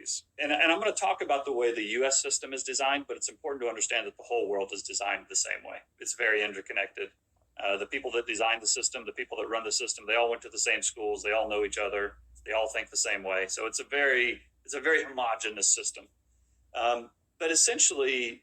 authorities. And I'm going to talk about the way the U.S. system is designed, but it's important to understand that the whole world is designed the same way. It's very interconnected. The people that designed the system, the people that run the system, they all went to the same schools. They all know each other. They all think the same way. So it's a very homogenous system. But essentially,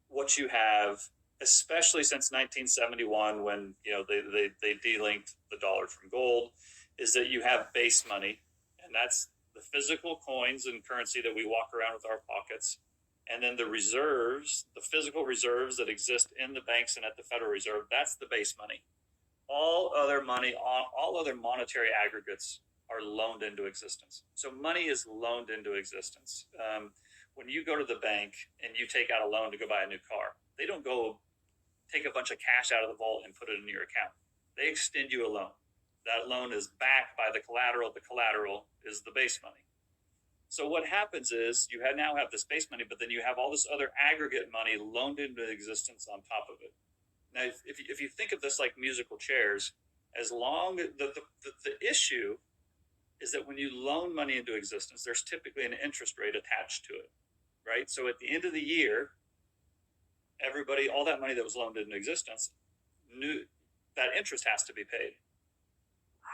what you have, especially since 1971, when they delinked the dollar from gold, is that you have base money, and that's the physical coins and currency that we walk around with our pockets, and then the reserves, the physical reserves that exist in the banks and at the Federal Reserve. That's the base money. All other money, all other monetary aggregates are loaned into existence. So money is loaned into existence. When you go to the bank and you take out a loan to go buy a new car, they don't go take a bunch of cash out of the vault and put it into your account. They extend you a loan. That loan is backed by the collateral. The collateral is the base money. So what happens is you now have this base money, but then you have all this other aggregate money loaned into existence on top of it. Now, if you think of this like musical chairs, as long the issue is that when you loan money into existence, there's typically an interest rate attached to it, right? So at the end of the year, everybody, all that money that was loaned into existence, knew that interest has to be paid.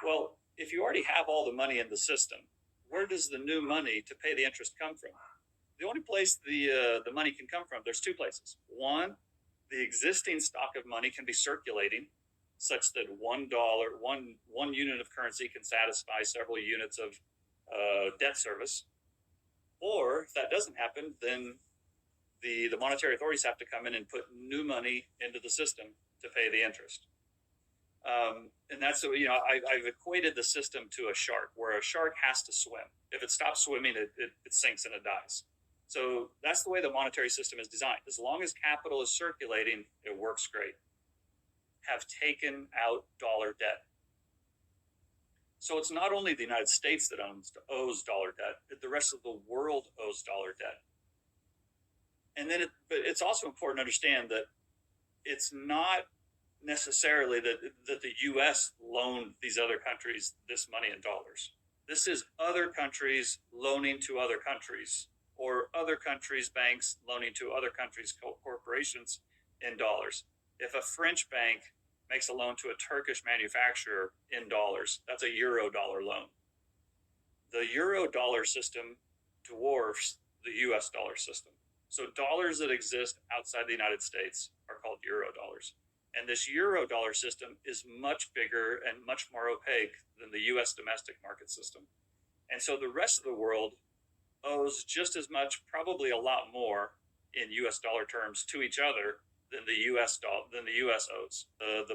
Well, if you already have all the money in the system, where does the new money to pay the interest come from? The only place the money can come from, there's two places. One, the existing stock of money can be circulating, such that $1, one unit of currency can satisfy several units of debt service. Or if that doesn't happen, then the monetary authorities have to come in and put new money into the system to pay the interest. And that's, I've equated the system to a shark, where a shark has to swim. If it stops swimming, it sinks and it dies. So that's the way the monetary system is designed. As long as capital is circulating, it works great. Have taken out dollar debt. So it's not only the United States that owes dollar debt, the rest of the world owes dollar debt. And then but it's also important to understand that it's not necessarily that the U.S. loaned these other countries this money in dollars. This is other countries loaning to other countries, or other countries' banks loaning to other countries' corporations in dollars. If a French bank makes a loan to a Turkish manufacturer in dollars, that's a euro-dollar loan. The euro-dollar system dwarfs the U.S. dollar system. So dollars that exist outside the United States are called euro dollars. And this euro dollar system is much bigger and much more opaque than the U.S. domestic market system. And so the rest of the world owes just as much, probably a lot more in U.S. dollar terms to each other than the U.S. owes. The